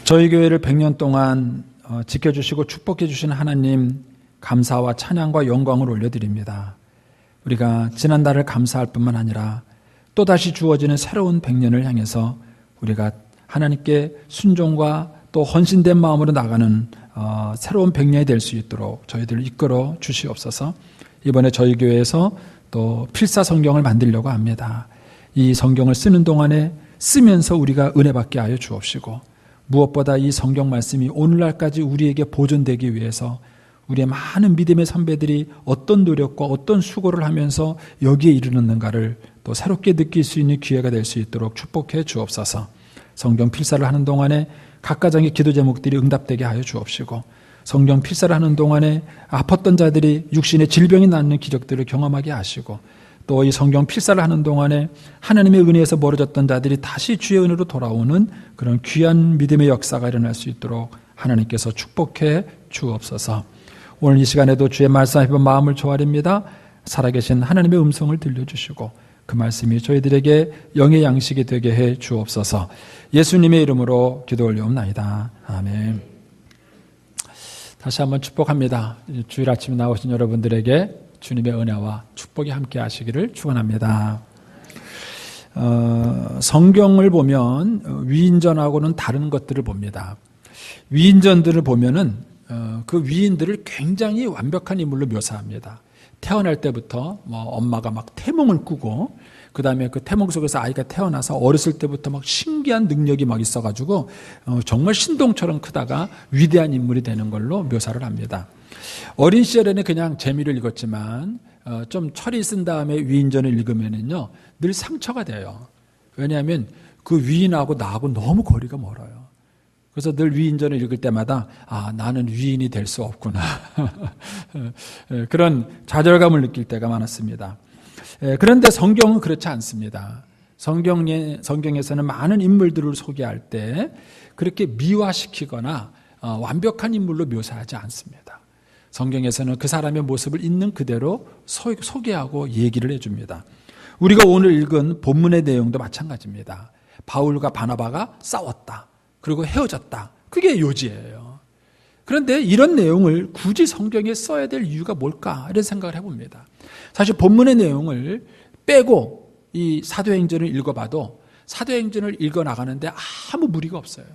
저희 교회를 100년 동안 지켜주시고 축복해 주신 하나님 감사와 찬양과 영광을 올려드립니다. 우리가 지난달을 감사할 뿐만 아니라 또다시 주어지는 새로운 100년을 향해서 우리가 하나님께 순종과 또 헌신된 마음으로 나가는 새로운 100년이 될 수 있도록 저희들을 이끌어 주시옵소서. 이번에 저희 교회에서 또 필사 성경을 만들려고 합니다. 이 성경을 쓰는 동안에 쓰면서 우리가 은혜 받게 하여 주옵시고, 무엇보다 이 성경 말씀이 오늘날까지 우리에게 보존되기 위해서 우리의 많은 믿음의 선배들이 어떤 노력과 어떤 수고를 하면서 여기에 이르렀는가를 또 새롭게 느낄 수 있는 기회가 될 수 있도록 축복해 주옵소서. 성경 필사를 하는 동안에 각 가정의 기도 제목들이 응답되게 하여 주옵시고, 성경 필사를 하는 동안에 아팠던 자들이 육신의 질병이 낫는 기적들을 경험하게 하시고, 또 이 성경 필사를 하는 동안에 하나님의 은혜에서 멀어졌던 자들이 다시 주의 은혜로 돌아오는 그런 귀한 믿음의 역사가 일어날 수 있도록 하나님께서 축복해 주옵소서. 오늘 이 시간에도 주의 말씀 앞에 마음을 조아립니다. 살아계신 하나님의 음성을 들려주시고 그 말씀이 저희들에게 영의 양식이 되게 해 주옵소서. 예수님의 이름으로 기도 올려옵나이다. 아멘. 다시 한번 축복합니다. 주일 아침에 나오신 여러분들에게 주님의 은혜와 축복이 함께 하시기를 축원합니다. 성경을 보면 위인전하고는 다른 것들을 봅니다. 위인전들을 보면은 그 위인들을 굉장히 완벽한 인물로 묘사합니다. 태어날 때부터 엄마가 막 태몽을 꾸고, 그 다음에 그 태몽 속에서 아이가 태어나서 어렸을 때부터 막 신기한 능력이 막 있어가지고 정말 신동처럼 크다가 위대한 인물이 되는 걸로 묘사를 합니다. 어린 시절에는 그냥 재미를 읽었지만 좀 철이 쓴 다음에 위인전을 읽으면은요 늘 상처가 돼요. 왜냐하면 그 위인하고 나하고 너무 거리가 멀어요. 그래서 늘 위인전을 읽을 때마다 나는 위인이 될 수 없구나 그런 좌절감을 느낄 때가 많았습니다. 그런데 성경은 그렇지 않습니다. 성경에서는 많은 인물들을 소개할 때 그렇게 미화시키거나 완벽한 인물로 묘사하지 않습니다. 성경에서는 그 사람의 모습을 있는 그대로 소개하고 얘기를 해줍니다. 우리가 오늘 읽은 본문의 내용도 마찬가지입니다. 바울과 바나바가 싸웠다. 그리고 헤어졌다. 그게 요지예요. 그런데 이런 내용을 굳이 성경에 써야 될 이유가 뭘까? 이런 생각을 해봅니다. 사실 본문의 내용을 빼고 이 사도행전을 읽어봐도 사도행전을 읽어나가는데 아무 무리가 없어요.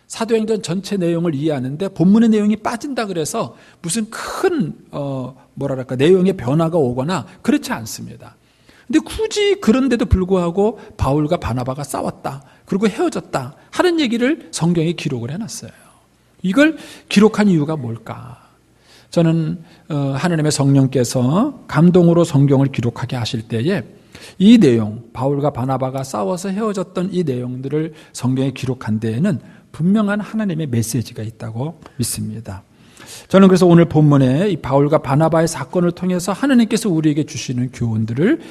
사도행전 전체 내용을 이해하는데 본문의 내용이 빠진다 그래서 무슨 큰 내용의 변화가 오거나 그렇지 않습니다. 근데 굳이 그런데도 불구하고 바울과 바나바가 싸웠다. 그리고 헤어졌다. 하는 얘기를 성경에 기록을 해놨어요. 이걸 기록한 이유가 뭘까? 저는 하나님의 성령께서 감동으로 성경을 기록하게 하실 때에 이 내용, 바울과 바나바가 싸워서 헤어졌던 이 내용들을 성경에 기록한 데에는 분명한 하나님의 메시지가 있다고 믿습니다. 저는 그래서 오늘 본문에 이 바울과 바나바의 사건을 통해서 하나님께서 우리에게 주시는 교훈들을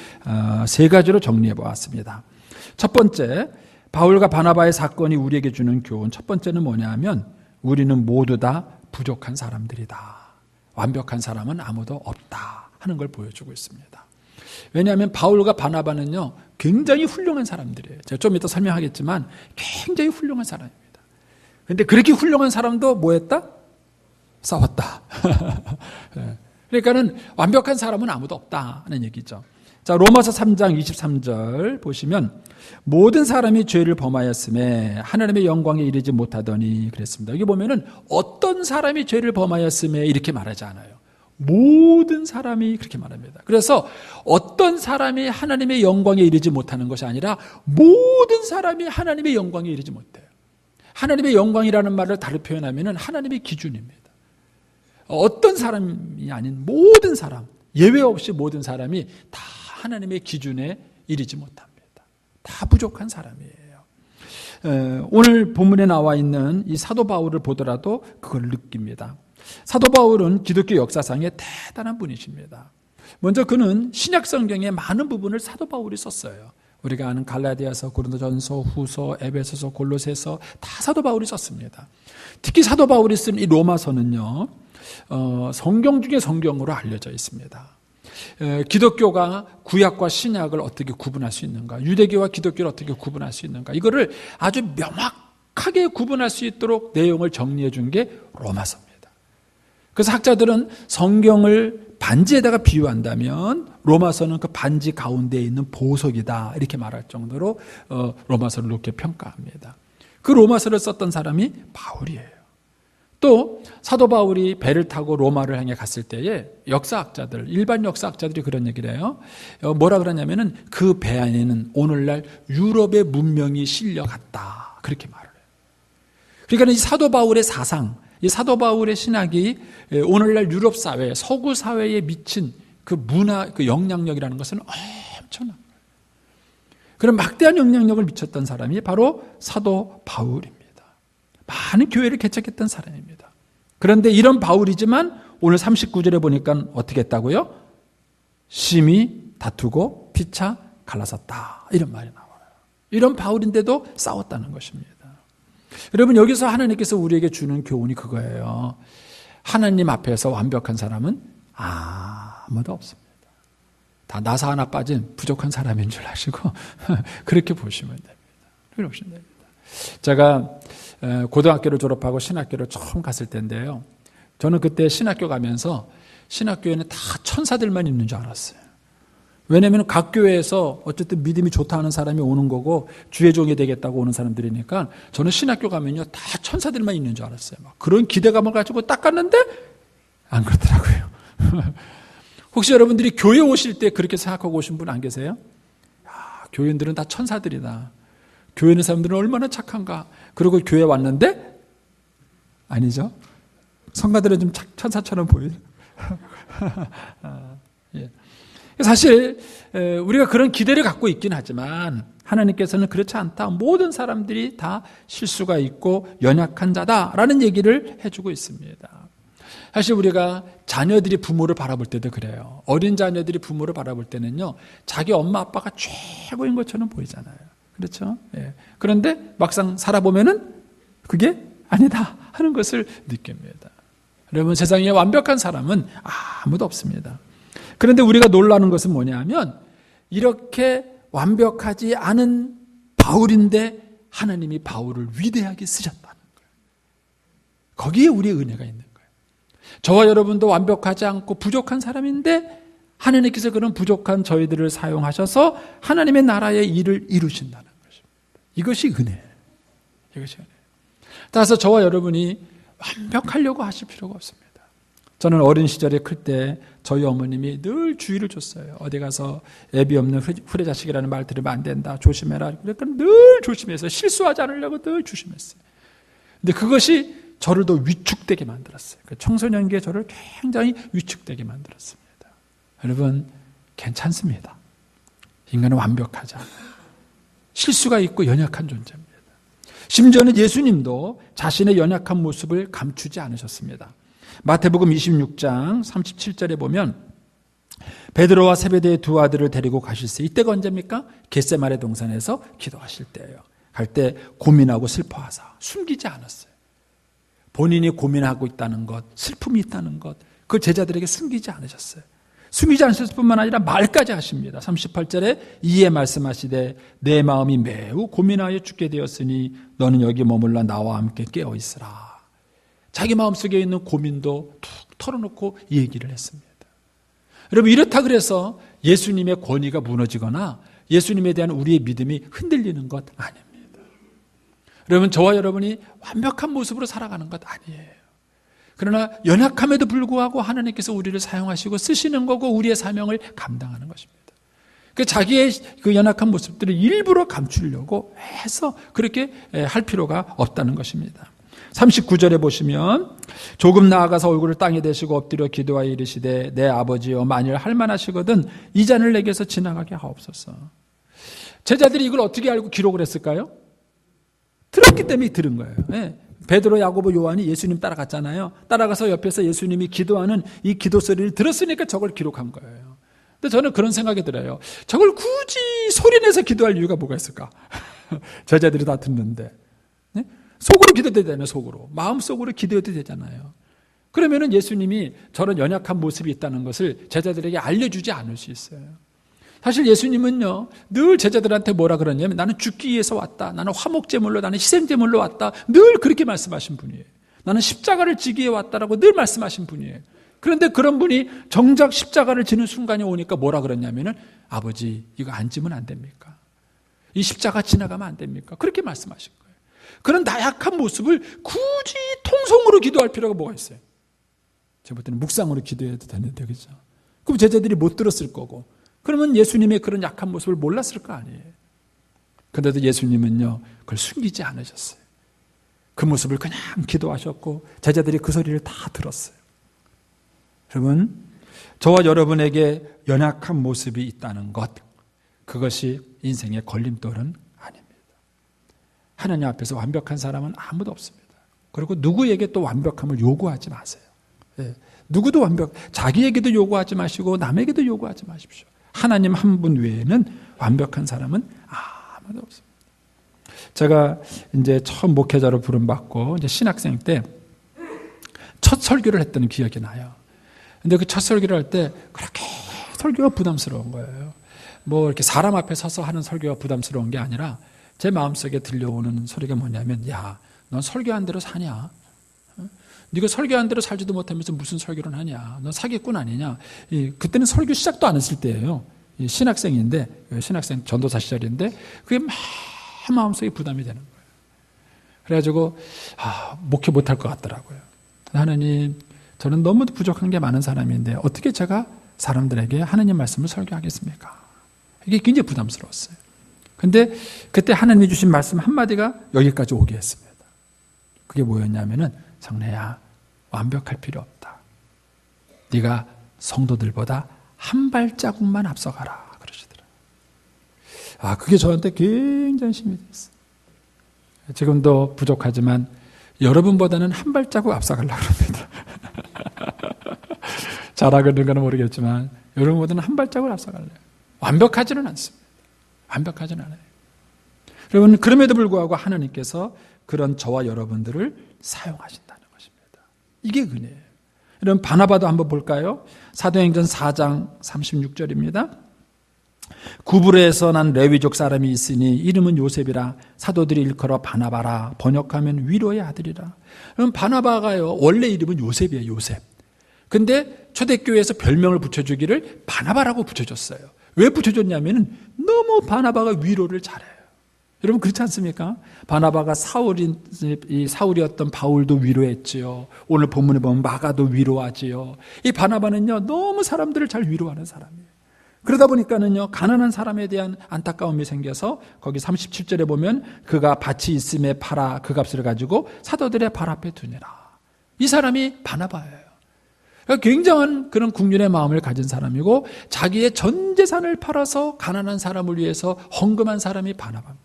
세 가지로 정리해 보았습니다. 첫 번째, 바울과 바나바의 사건이 우리에게 주는 교훈, 첫 번째는 뭐냐 하면 우리는 모두 다 부족한 사람들이다. 완벽한 사람은 아무도 없다 하는 걸 보여주고 있습니다. 왜냐하면 바울과 바나바는요 굉장히 훌륭한 사람들이에요. 제가 좀 이따 설명하겠지만 굉장히 훌륭한 사람입니다. 그런데 그렇게 훌륭한 사람도 뭐 했다? 싸웠다. 그러니까는 완벽한 사람은 아무도 없다 하는 얘기죠. 자, 로마서 3장 23절 보시면 모든 사람이 죄를 범하였음에 하나님의 영광에 이르지 못하더니 그랬습니다. 여기 보면은 어떤 사람이 죄를 범하였음에 이렇게 말하지 않아요. 모든 사람이 그렇게 말합니다. 그래서 어떤 사람이 하나님의 영광에 이르지 못하는 것이 아니라 모든 사람이 하나님의 영광에 이르지 못해요. 하나님의 영광이라는 말을 다르게 표현하면 하나님의 기준입니다. 어떤 사람이 아닌 모든 사람, 예외 없이 모든 사람이 다 하나님의 기준에 이르지 못합니다. 다 부족한 사람이에요. 오늘 본문에 나와 있는 이 사도 바울을 보더라도 그걸 느낍니다. 사도 바울은 기독교 역사상의 대단한 분이십니다. 먼저 그는 신약 성경의 많은 부분을 사도 바울이 썼어요. 우리가 아는 갈라디아서, 고린도전서, 후서, 에베소서, 골로새서 다 사도 바울이 썼습니다. 특히 사도 바울이 쓴 이 로마서는요, 성경 중에 성경으로 알려져 있습니다. 기독교가 구약과 신약을 어떻게 구분할 수 있는가, 유대교와 기독교를 어떻게 구분할 수 있는가, 이거를 아주 정확하게 구분할 수 있도록 내용을 정리해 준 게 로마서입니다. 그래서 학자들은 성경을 반지에다가 비유한다면 로마서는 그 반지 가운데에 있는 보석이다 이렇게 말할 정도로 로마서를 높게 평가합니다. 그 로마서를 썼던 사람이 바울이에요. 또 사도 바울이 배를 타고 로마를 향해 갔을 때에 역사학자들, 일반 역사학자들이 그런 얘기를 해요. 뭐라 그러냐면은 그 배 안에는 오늘날 유럽의 문명이 실려갔다 그렇게 말을 해요. 그러니까 이 사도 바울의 사상, 이 사도 바울의 신학이 오늘날 유럽 사회, 서구 사회에 미친 그 문화, 그 영향력이라는 것은 엄청난 거예요. 그런 막대한 영향력을 미쳤던 사람이 바로 사도 바울입니다. 많은 교회를 개척했던 사람입니다. 그런데 이런 바울이지만 오늘 39절에 보니까 어떻게 했다고요? 심히 다투고 피차 갈라섰다 이런 말이 나와요. 이런 바울인데도 싸웠다는 것입니다. 여러분, 여기서 하나님께서 우리에게 주는 교훈이 그거예요. 하나님 앞에서 완벽한 사람은 아무도 없습니다. 다 나사 하나 빠진 부족한 사람인 줄 아시고 그렇게 보시면 됩니다. 그렇게 보시면 됩니다. 제가 고등학교를 졸업하고 신학교를 처음 갔을 때인데요. 저는 그때 신학교 가면서 신학교에는 다 천사들만 있는 줄 알았어요. 왜냐하면 각 교회에서 어쨌든 믿음이 좋다 하는 사람이 오는 거고 주의 종이 되겠다고 오는 사람들이니까 저는 신학교 가면요 다 천사들만 있는 줄 알았어요. 막 그런 기대감을 가지고 딱 갔는데 안 그렇더라고요. 혹시 여러분들이 교회 오실 때 그렇게 생각하고 오신 분 안 계세요? 교인들은 다 천사들이다. 교회 있는 사람들은 얼마나 착한가. 그리고 교회 왔는데 아니죠. 성가들은 좀 천사처럼 보이죠. 예. 사실 우리가 그런 기대를 갖고 있긴 하지만 하나님께서는 그렇지 않다. 모든 사람들이 다 실수가 있고 연약한 자다라는 얘기를 해주고 있습니다. 사실 우리가 자녀들이 부모를 바라볼 때도 그래요. 어린 자녀들이 부모를 바라볼 때는요, 자기 엄마 아빠가 최고인 것처럼 보이잖아요. 그렇죠? 예. 그런데 막상 살아보면은 그게 아니다 하는 것을 느낍니다. 여러분, 세상에 완벽한 사람은 아무도 없습니다. 그런데 우리가 놀라는 것은 뭐냐면 이렇게 완벽하지 않은 바울인데 하나님이 바울을 위대하게 쓰셨다는 거예요. 거기에 우리의 은혜가 있는 거예요. 저와 여러분도 완벽하지 않고 부족한 사람인데 하나님께서 그런 부족한 저희들을 사용하셔서 하나님의 나라의 일을 이루신다는 것입니다. 이것이 은혜예요. 이것이 은혜예요. 따라서 저와 여러분이 완벽하려고 하실 필요가 없습니다. 저는 어린 시절에 클 때 저희 어머님이 늘 주의를 줬어요. 어디 가서 애비 없는 후레자식이라는 말 들으면 안 된다. 조심해라. 그러니까 늘 조심해서 실수하지 않으려고 늘 조심했어요. 근데 그것이 저를 더 위축되게 만들었어요. 청소년기에 저를 굉장히 위축되게 만들었습니다. 여러분, 괜찮습니다. 인간은 완벽하지 않아요. 실수가 있고 연약한 존재입니다. 심지어는 예수님도 자신의 연약한 모습을 감추지 않으셨습니다. 마태복음 26장 37절에 보면 베드로와 세베대의 두 아들을 데리고 가실세. 이때가 언제입니까? 겟세마네 동산에서 기도하실 때예요. 갈 때 고민하고 슬퍼하사 숨기지 않았어요. 본인이 고민하고 있다는 것, 슬픔이 있다는 것, 그걸 제자들에게 숨기지 않으셨어요. 숨기지 않으셨을 뿐만 아니라 말까지 하십니다. 38절에 이에 말씀하시되 내 마음이 매우 고민하여 죽게 되었으니 너는 여기 머물러 나와 함께 깨어 있으라. 자기 마음속에 있는 고민도 툭 털어놓고 얘기를 했습니다. 여러분, 이렇다 그래서 예수님의 권위가 무너지거나 예수님에 대한 우리의 믿음이 흔들리는 것 아닙니다. 여러분, 저와 여러분이 완벽한 모습으로 살아가는 것 아니에요. 그러나 연약함에도 불구하고 하나님께서 우리를 사용하시고 쓰시는 거고 우리의 사명을 감당하는 것입니다. 그 자기의 그 연약한 모습들을 일부러 감추려고 해서 그렇게 할 필요가 없다는 것입니다. 39절에 보시면 조금 나아가서 얼굴을 땅에 대시고 엎드려 기도하여 이르시되 내 아버지여 만일 할만하시거든 이 잔을 내게서 지나가게 하옵소서. 제자들이 이걸 어떻게 알고 기록을 했을까요? 들었기 때문에 들은 거예요. 네. 베드로, 야고보, 요한이 예수님 따라갔잖아요. 따라가서 옆에서 예수님이 기도하는 이 기도 소리를 들었으니까 저걸 기록한 거예요. 근데 저는 그런 생각이 들어요. 저걸 굳이 소리내서 기도할 이유가 뭐가 있을까? 제자들이 다 듣는데. 네? 속으로 기도해도 되잖아요. 속으로. 마음속으로 기도해도 되잖아요. 그러면은 예수님이 저런 연약한 모습이 있다는 것을 제자들에게 알려주지 않을 수 있어요. 사실 예수님은요, 늘 제자들한테 뭐라 그러냐면 나는 죽기 위해서 왔다. 나는 화목제물로, 나는 희생제물로 왔다. 늘 그렇게 말씀하신 분이에요. 나는 십자가를 지기 위해 왔다라고 늘 말씀하신 분이에요. 그런데 그런 분이 정작 십자가를 지는 순간이 오니까 뭐라 그러냐면은 아버지, 이거 안 지면 안 됩니까? 이 십자가 지나가면 안 됩니까? 그렇게 말씀하신 거예요. 그런 나약한 모습을 굳이 통성으로 기도할 필요가 뭐가 있어요? 제가 볼 때는 묵상으로 기도해도 되는데, 그죠? 그럼 제자들이 못 들었을 거고, 그러면 예수님의 그런 약한 모습을 몰랐을 거 아니에요. 그런데도 예수님은요, 그걸 숨기지 않으셨어요. 그 모습을 그냥 기도하셨고, 제자들이 그 소리를 다 들었어요. 여러분, 저와 여러분에게 연약한 모습이 있다는 것, 그것이 인생의 걸림돌은 아닙니다. 하나님 앞에서 완벽한 사람은 아무도 없습니다. 그리고 누구에게 또 완벽함을 요구하지 마세요. 누구도 자기에게도 요구하지 마시고 남에게도 요구하지 마십시오. 하나님 한 분 외에는 완벽한 사람은 아무도 없습니다. 제가 이제 처음 목회자로 부름받고 이제 신학생 때 첫 설교를 했던 기억이 나요. 근데 그 첫 설교를 할 때 그렇게 설교가 부담스러운 거예요. 뭐 이렇게 사람 앞에 서서 하는 설교가 부담스러운 게 아니라 제 마음속에 들려오는 소리가 뭐냐면, 야, 넌 설교한 대로 사냐? 네가 설교한 대로 살지도 못하면서 무슨 설교를 하냐? 넌 사기꾼 아니냐? 그때는 설교 시작도 안 했을 때예요. 신학생인데, 신학생 전도사 시절인데 그게 막 마음속에 부담이 되는 거예요. 그래가지고 목회 못할 것 같더라고요. 하나님, 저는 너무 부족한 게 많은 사람인데 어떻게 제가 사람들에게 하나님 말씀을 설교하겠습니까? 이게 굉장히 부담스러웠어요. 근데 그때 하나님이 주신 말씀 한마디가 여기까지 오게 했습니다. 그게 뭐였냐면은, 성래야, 완벽할 필요 없다. 네가 성도들보다 한 발자국만 앞서가라 그러시더라고요. 그게 저한테 굉장히 힘이 됐어요. 지금도 부족하지만 여러분보다는 한 발자국 앞서가려고 합니다. 잘하는 건 모르겠지만 여러분보다는 한 발자국을 앞서가려고. 완벽하지는 않습니다. 완벽하지는 않아요. 여러분, 그럼에도 불구하고 하나님께서 그런 저와 여러분들을 사용하신다는 것입니다. 이게 은혜예요. 여러분, 바나바도 한번 볼까요? 사도행전 4장 36절입니다. 구브로에서 난 레위족 사람이 있으니 이름은 요셉이라. 사도들이 일컬어 바나바라. 번역하면 위로의 아들이라. 그럼 바나바가요, 원래 이름은 요셉이에요. 요셉. 근데 초대교회에서 별명을 붙여주기를 바나바라고 붙여줬어요. 왜 붙여줬냐면 너무 바나바가 위로를 잘해요. 여러분, 그렇지 않습니까? 바나바가 사울이었던 바울도 위로했지요. 오늘 본문에 보면 마가도 위로하지요. 이 바나바는요, 너무 사람들을 잘 위로하는 사람이에요. 그러다 보니까는요, 가난한 사람에 대한 안타까움이 생겨서 거기 37절에 보면 그가 밭이 있음에 팔아 그 값을 가지고 사도들의 발 앞에 두니라. 이 사람이 바나바예요. 굉장한 그런 국률의 마음을 가진 사람이고 자기의 전 재산을 팔아서 가난한 사람을 위해서 헌금한 사람이 바나바입니다.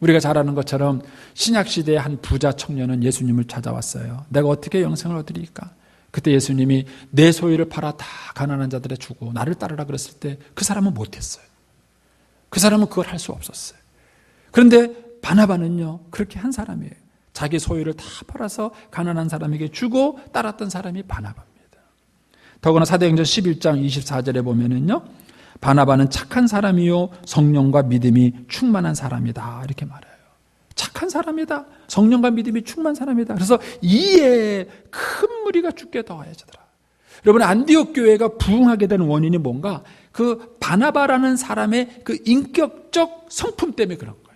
우리가 잘 아는 것처럼 신약시대의 한 부자 청년은 예수님을 찾아왔어요. 내가 어떻게 영생을 얻으리까? 그때 예수님이 내 소유를 팔아 다 가난한 자들에 주고 나를 따르라 그랬을 때 그 사람은 못했어요. 그 사람은 그걸 할 수 없었어요. 그런데 바나바는요, 그렇게 한 사람이에요. 자기 소유를 다 팔아서 가난한 사람에게 주고 따랐던 사람이 바나바입니다. 더구나 사도행전 11장 24절에 보면은요, 바나바는 착한 사람이요 성령과 믿음이 충만한 사람이다 이렇게 말해요. 착한 사람이다. 성령과 믿음이 충만한 사람이다. 그래서 이에 큰 무리가 죽게 더하여지더라. 여러분, 안디옥 교회가 부흥하게 된 원인이 뭔가? 그 바나바라는 사람의 그 인격적 성품 때문에 그런 거예요.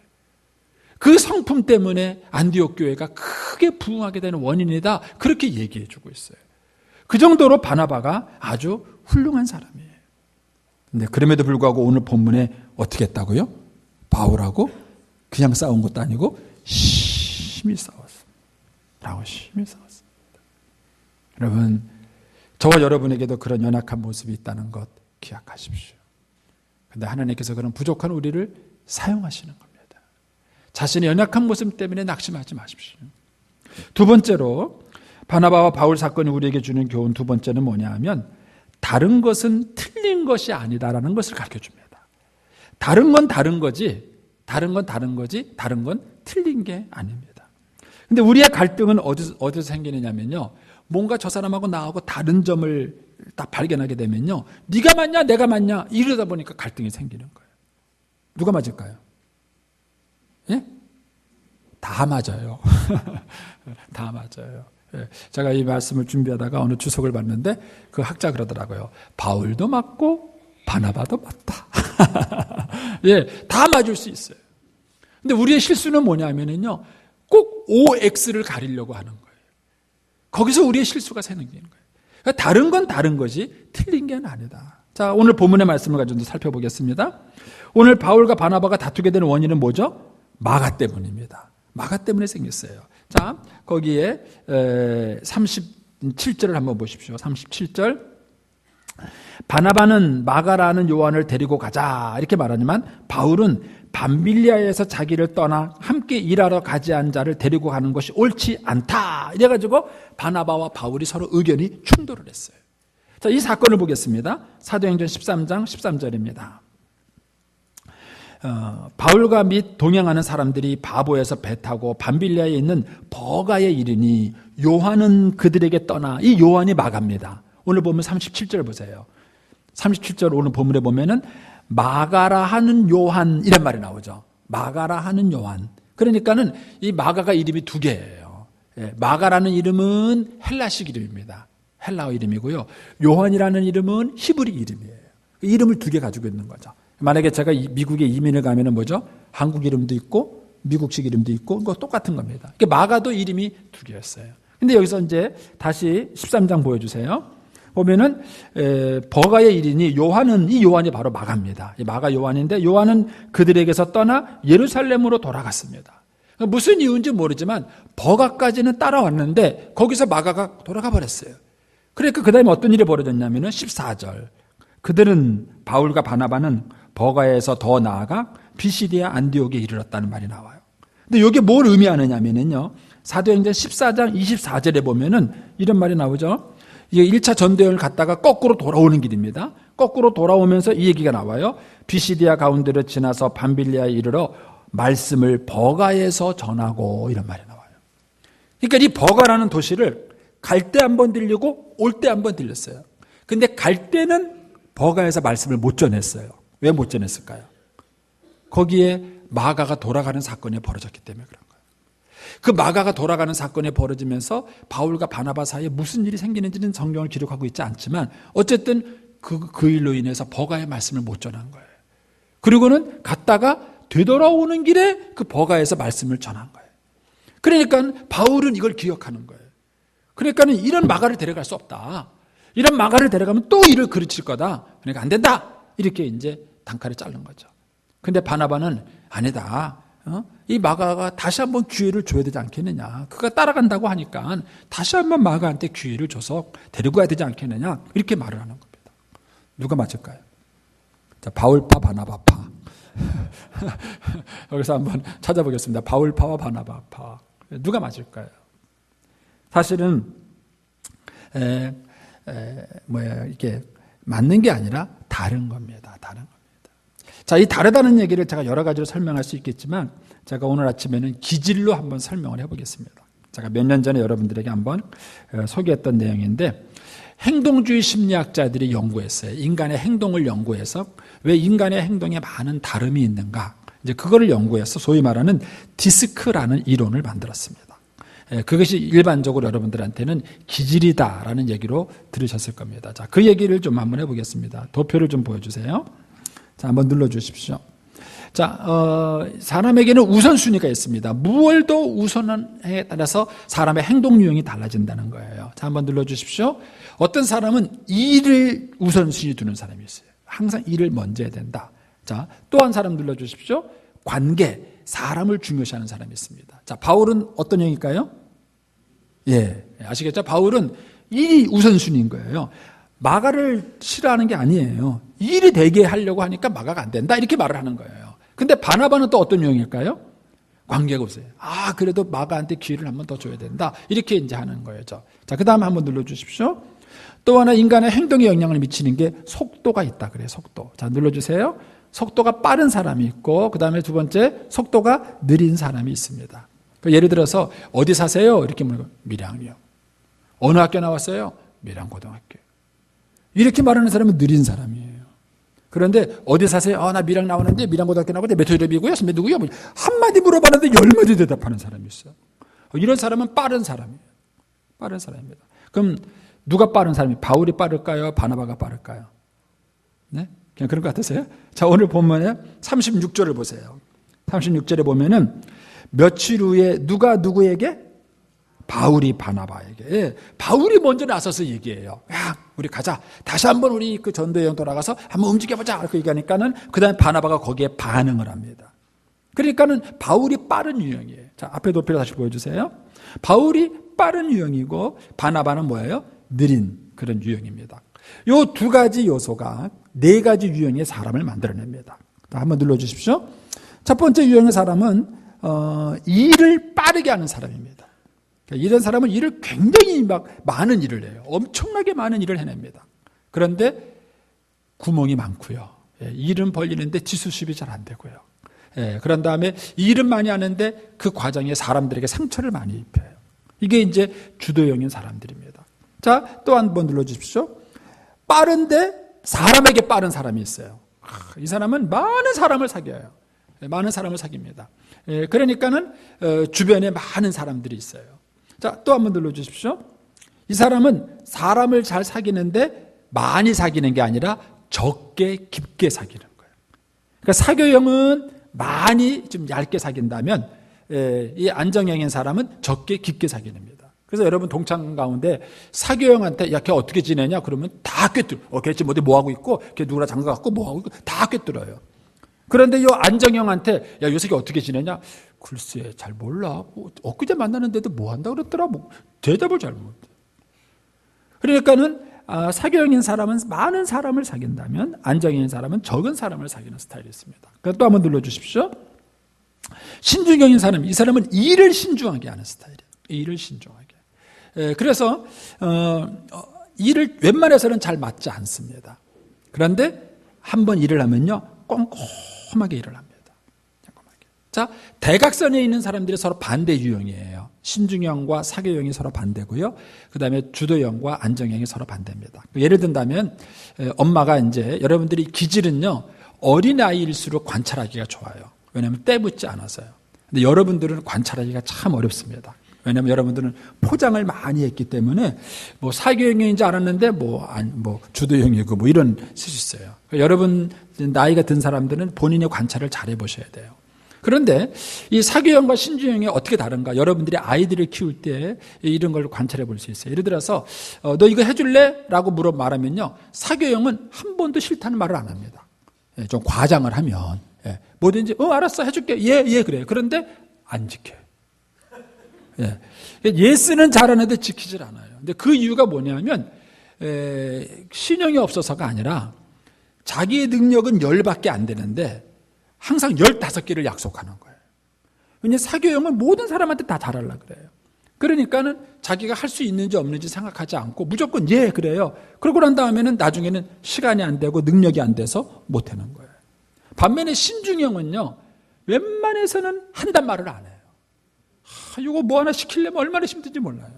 그 성품 때문에 안디옥 교회가 크게 부흥하게 되는 원인이다. 그렇게 얘기해 주고 있어요. 그 정도로 바나바가 아주 훌륭한 사람이에요. 근데 그럼에도 불구하고 오늘 본문에 어떻게 했다고요? 바울하고 그냥 싸운 것도 아니고 심히 싸웠습니다. 심히 싸웠습니다. 여러분, 저와 여러분에게도 그런 연약한 모습이 있다는 것 기억하십시오. 그런데 하나님께서 그런 부족한 우리를 사용하시는 겁니다. 자신의 연약한 모습 때문에 낙심하지 마십시오. 두 번째로 바나바와 바울 사건이 우리에게 주는 교훈 두 번째는 뭐냐 하면 다른 것은 틀린 것이 아니다라는 것을 가르쳐줍니다. 다른 건 다른 거지, 다른 건 다른 거지, 다른 건 틀린 게 아닙니다. 근데 우리의 갈등은 어디서 생기느냐면요, 뭔가 저 사람하고 나하고 다른 점을 딱 발견하게 되면요, 네가 맞냐 내가 맞냐 이러다 보니까 갈등이 생기는 거예요. 누가 맞을까요? 예? 다 맞아요. 다 맞아요. 예. 제가 이 말씀을 준비하다가 어느 주석을 봤는데 그 학자 그러더라고요. 바울도 맞고 바나바도 맞다. 예, 다 맞을 수 있어요. 근데 우리의 실수는 뭐냐면요, 꼭 OX를 가리려고 하는 거예요. 거기서 우리의 실수가 생기는 거예요. 그러니까 다른 건 다른 거지 틀린 게 아니다. 자, 오늘 본문의 말씀을 가지고 살펴보겠습니다. 오늘 바울과 바나바가 다투게 되는 원인은 뭐죠? 마가 때문입니다. 마가 때문에 생겼어요. 자, 거기에 37절을 한번 보십시오. 37절. 바나바는 마가라는 요한을 데리고 가자 이렇게 말하지만 바울은 밤빌리아에서 자기를 떠나 함께 일하러 가지 않은 자를 데리고 가는 것이 옳지 않다 이래가지고 바나바와 바울이 서로 의견이 충돌을 했어요. 자, 이 사건을 보겠습니다. 사도행전 13장 13절입니다. 바울과 및 동행하는 사람들이 바보에서 배 타고 밤빌리아에 있는 버가에 이르니 요한은 그들에게 떠나, 이 요한이 마가입니다. 오늘 보면 37절 보세요. 37절 오늘 본문에 보면은 마가라 하는 요한 이란 말이 나오죠. 마가라 하는 요한. 그러니까는 이 마가가 이름이 두 개예요. 예, 마가라는 이름은 헬라식 이름입니다. 헬라어 이름이고요. 요한이라는 이름은 히브리 이름이에요. 이름을 두 개 가지고 있는 거죠. 만약에 제가 미국에 이민을 가면은 뭐죠? 한국 이름도 있고 미국식 이름도 있고 그거 똑같은 겁니다. 마가도 이름이 두 개였어요. 근데 여기서 이제 다시 13장 보여주세요. 보면은 버가의 일이니 요한은, 이 요한이 바로 마가입니다. 마가 요한인데 요한은 그들에게서 떠나 예루살렘으로 돌아갔습니다. 무슨 이유인지 모르지만 버가까지는 따라왔는데 거기서 마가가 돌아가 버렸어요. 그러니까 그 다음에 어떤 일이 벌어졌냐면은 14절. 그들은 바울과 바나바는 버가에서 더 나아가 비시디아 안디옥에 이르렀다는 말이 나와요. 근데 이게 뭘 의미하느냐면요, 사도행전 14장 24절에 보면은 이런 말이 나오죠. 이게 1차 전도여행을 갔다가 거꾸로 돌아오는 길입니다. 거꾸로 돌아오면서 이 얘기가 나와요. 비시디아 가운데를 지나서 밤빌리아에 이르러 말씀을 버가에서 전하고, 이런 말이 나와요. 그러니까 이 버가라는 도시를 갈 때 한 번 들리고 올 때 한 번 들렸어요. 근데 갈 때는 버가에서 말씀을 못 전했어요. 왜 못 전했을까요? 거기에 마가가 돌아가는 사건이 벌어졌기 때문에 그런 거예요. 그 마가가 돌아가는 사건이 벌어지면서 바울과 바나바 사이에 무슨 일이 생기는지는 성경을 기록하고 있지 않지만 어쨌든 그 일로 인해서 버가의 말씀을 못 전한 거예요. 그리고는 갔다가 되돌아오는 길에 그 버가에서 말씀을 전한 거예요. 그러니까 바울은 이걸 기억하는 거예요. 그러니까는 이런 마가를 데려갈 수 없다. 이런 마가를 데려가면 또 이를 그르칠 거다. 그러니까 안 된다. 이렇게 이제 단칼에 자른 거죠. 근데 바나바는 아니다. 이 마가가 다시 한번 기회를 줘야 되지 않겠느냐. 그가 따라간다고 하니까 다시 한번 마가한테 기회를 줘서 데리고 가야 되지 않겠느냐. 이렇게 말을 하는 겁니다. 누가 맞을까요? 자, 바울파, 바나바파. 여기서 한번 찾아보겠습니다. 바울파와 바나바파. 누가 맞을까요? 사실은 이게 맞는 게 아니라 다른 겁니다. 다른 겁니다. 자, 이 다르다는 얘기를 제가 여러 가지로 설명할 수 있겠지만 제가 오늘 아침에는 기질로 한번 설명을 해보겠습니다. 제가 몇 년 전에 여러분들에게 한번 소개했던 내용인데, 행동주의 심리학자들이 연구했어요. 인간의 행동을 연구해서 왜 인간의 행동에 많은 다름이 있는가, 이제 그거를 연구해서 소위 말하는 디스크라는 이론을 만들었습니다. 그것이 일반적으로 여러분들한테는 기질이다라는 얘기로 들으셨을 겁니다. 자, 그 얘기를 좀 한번 해보겠습니다. 도표를 좀 보여주세요. 자, 한번 눌러주십시오. 자, 사람에게는 우선순위가 있습니다. 무엇을 더 우선하냐에 따라서 사람의 행동 유형이 달라진다는 거예요. 자, 한번 눌러주십시오. 어떤 사람은 일을 우선순위 두는 사람이 있어요. 항상 일을 먼저 해야 된다. 자, 또 한 사람 눌러주십시오. 관계, 사람을 중요시하는 사람이 있습니다. 자, 바울은 어떤 형일까요? 예, 아시겠죠? 바울은 일이 우선순위인 거예요. 마가를 싫어하는 게 아니에요. 일이 되게 하려고 하니까 마가가 안 된다, 이렇게 말을 하는 거예요. 근데 바나바는 또 어떤 유형일까요? 관계가 없어요. 아, 그래도 마가한테 기회를 한번 더 줘야 된다, 이렇게 이제 하는 거예요. 자, 그 다음에 한번 눌러주십시오. 또 하나 인간의 행동에 영향을 미치는 게 속도가 있다 그래요. 속도. 자, 눌러주세요. 속도가 빠른 사람이 있고, 그 다음에 두 번째 속도가 느린 사람이 있습니다. 예를 들어서 어디 사세요? 이렇게 물어보면 밀양이요. 어느 학교 나왔어요? 밀양고등학교. 이렇게 말하는 사람은 느린 사람이에요. 그런데 어디 사세요? 나 밀양 나오는데 밀양고등학교 나오는데 몇 회비고요? 선배 누구요? 한마디 물어봤는데 10마디 대답하는 사람이 있어요. 이런 사람은 빠른 사람이에요. 빠른 사람입니다. 그럼 누가 빠른 사람이? 바울이 빠를까요? 바나바가 빠를까요? 네? 그냥 그런 것 같으세요? 자, 오늘 본문에 36절을 보세요. 36절에 보면은 며칠 후에 누가 누구에게? 바울이 바나바에게. 바울이 먼저 나서서 얘기해요. 야, 우리 가자. 다시 한번 우리 그 전도 여행 돌아가서 한번 움직여보자. 그렇게 얘기하니까는 그 다음에 바나바가 거기에 반응을 합니다. 그러니까는 바울이 빠른 유형이에요. 자, 앞에 도표를 다시 보여주세요. 바울이 빠른 유형이고 바나바는 뭐예요? 느린 그런 유형입니다. 요 두 가지 요소가 네 가지 유형의 사람을 만들어냅니다. 한번 눌러주십시오. 첫 번째 유형의 사람은 일을 빠르게 하는 사람입니다. 이런 사람은 일을 굉장히 많은 일을 해요. 엄청나게 많은 일을 해냅니다. 그런데 구멍이 많고요. 일은 벌리는데 지수습이 잘 안 되고요. 그런 다음에 일은 많이 하는데 그 과정에 사람들에게 상처를 많이 입혀요. 이게 이제 주도형인 사람들입니다. 자, 또 한 번 눌러주십시오. 빠른데 사람에게 빠른 사람이 있어요. 이 사람은 많은 사람을 사귀어요. 많은 사람을 사깁니다. 그러니까는 주변에 많은 사람들이 있어요. 자, 또 한 번 눌러주십시오. 이 사람은 사람을 잘 사귀는데 많이 사귀는 게 아니라 적게 깊게 사귀는 거예요. 그러니까 사교형은 많이 좀 얇게 사귄다면 이 안정형인 사람은 적게 깊게 사귀습니다. 그래서 여러분 동창 가운데 사교형한테 야, 걔 어떻게 지내냐? 그러면 다 꿰뚫어. 걔 지금 어디 뭐 하고 있고, 걔 누구랑 장가 갔고 뭐 하고 있고 다 꿰뚫어요. 그런데 이 안정형한테 야, 요새 걔 어떻게 지내냐? 글쎄 잘 몰라. 엊그제 만나는데도 뭐 한다 그랬더라. 대답을 잘 못해. 그러니까는 사교형인 사람은 많은 사람을 사귄다면 안정형인 사람은 적은 사람을 사귀는 스타일이 있습니다. 또 한번 눌러주십시오. 신중형인 사람, 이 사람은 일을 신중하게 하는 스타일이에요. 일을 신중하게. 그래서 일을 웬만해서는 잘 맞지 않습니다. 그런데 한번 일을 하면요 꼼꼼하게 일을 합니다. 자, 대각선에 있는 사람들이 서로 반대 유형이에요. 신중형과 사교형이 서로 반대고요. 그 다음에 주도형과 안정형이 서로 반대입니다. 예를 든다면 엄마가 이제 여러분들이 기질은요 어린아이일수록 관찰하기가 좋아요. 왜냐하면 떼붙지 않아서요. 근데 여러분들은 관찰하기가 참 어렵습니다. 왜냐하면 여러분들은 포장을 많이 했기 때문에 뭐 사교형인지 알았는데 뭐 주도형이고 뭐 이런 수 있어요. 그러니까 여러분 나이가 든 사람들은 본인의 관찰을 잘 해보셔야 돼요. 그런데 이 사교형과 신중형이 어떻게 다른가? 여러분들이 아이들을 키울 때 이런 걸 관찰해 볼 수 있어요. 예를 들어서 너 이거 해줄래? 라고 말하면요 사교형은 한 번도 싫다는 말을 안 합니다. 좀 과장을 하면 뭐든지 알았어 해줄게. 예 그래요. 그런데 안 지켜요. 예스는 잘하는데 지키질 않아요. 근데 그 이유가 뭐냐면 신용이 없어서가 아니라 자기의 능력은 10밖에 안 되는데 항상 15개를 약속하는 거예요. 왜냐하면 사교형은 모든 사람한테 다 잘하려고 그래요. 그러니까는 자기가 할 수 있는지 없는지 생각하지 않고 무조건 예 그래요. 그러고 난 다음에는 나중에는 시간이 안 되고 능력이 안 돼서 못 하는 거예요. 반면에 신중형은요 웬만해서는 한단 말을 안 해요. 이거 뭐 하나 시키려면 얼마나 힘든지 몰라요.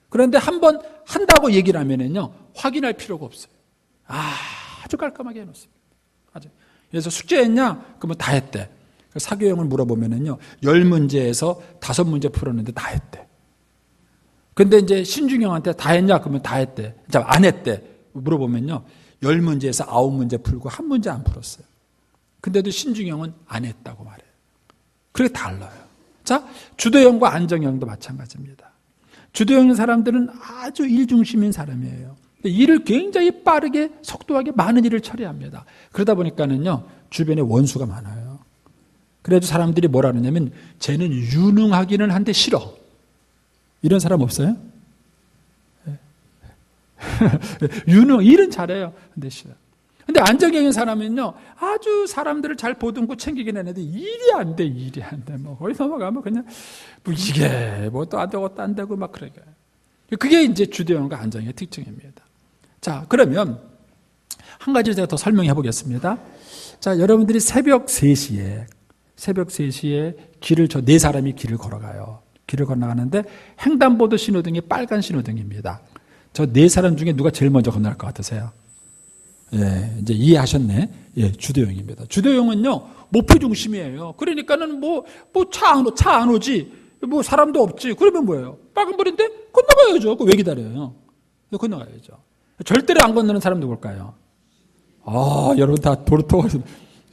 그런데 한번 한다고 얘기를 하면은요 확인할 필요가 없어요. 아주 깔끔하게 해놓습니다. 아주. 그래서 숙제했냐? 그러면 다 했대. 사교형을 물어보면은요 10문제에서 5문제 풀었는데 다 했대. 근데 이제 신중형한테 다 했냐? 그러면 다 했대. 안 했대. 물어보면요 10문제에서 9문제 풀고 1문제 안 풀었어요. 근데도 신중형은 안 했다고 말해요. 그렇게 달라요. 자, 주도형과 안정형도 마찬가지입니다. 주도형 사람들은 아주 일중심인 사람이에요. 일을 굉장히 빠르게 속도하게 많은 일을 처리합니다. 그러다 보니까는요 주변에 원수가 많아요. 그래도 사람들이 뭐라 그러냐면 쟤는 유능하기는 한데 싫어. 이런 사람 없어요? 일은 잘해요. 근데 싫어. 근데 안정형인 사람은요 아주 사람들을 잘 보듬고 챙기긴 했는데 일이 안 돼. 뭐 거기 넘어가면 그냥 뭐 이게 뭐 또 안 되고 또 안 되고 막 그러게. 그게 이제 주도형과 안정형의 특징입니다. 자, 그러면 한 가지 제가 더 설명해 보겠습니다. 자, 여러분들이 새벽 3시에 길을 네 사람이 길을 걸어가요. 길을 건너가는데 횡단보도 신호등이 빨간 신호등입니다. 저 네 사람 중에 누가 제일 먼저 건너갈 것 같으세요? 예, 이제 이해하셨네. 예, 주도형입니다. 주도형은요, 목표 중심이에요. 그러니까는 차 안 오지. 사람도 없지. 그러면 뭐예요? 빨간불인데 건너가야죠. 왜 기다려요? 건너가야죠. 절대로 안 건너는 사람 누굴까요? 여러분 다 도로토.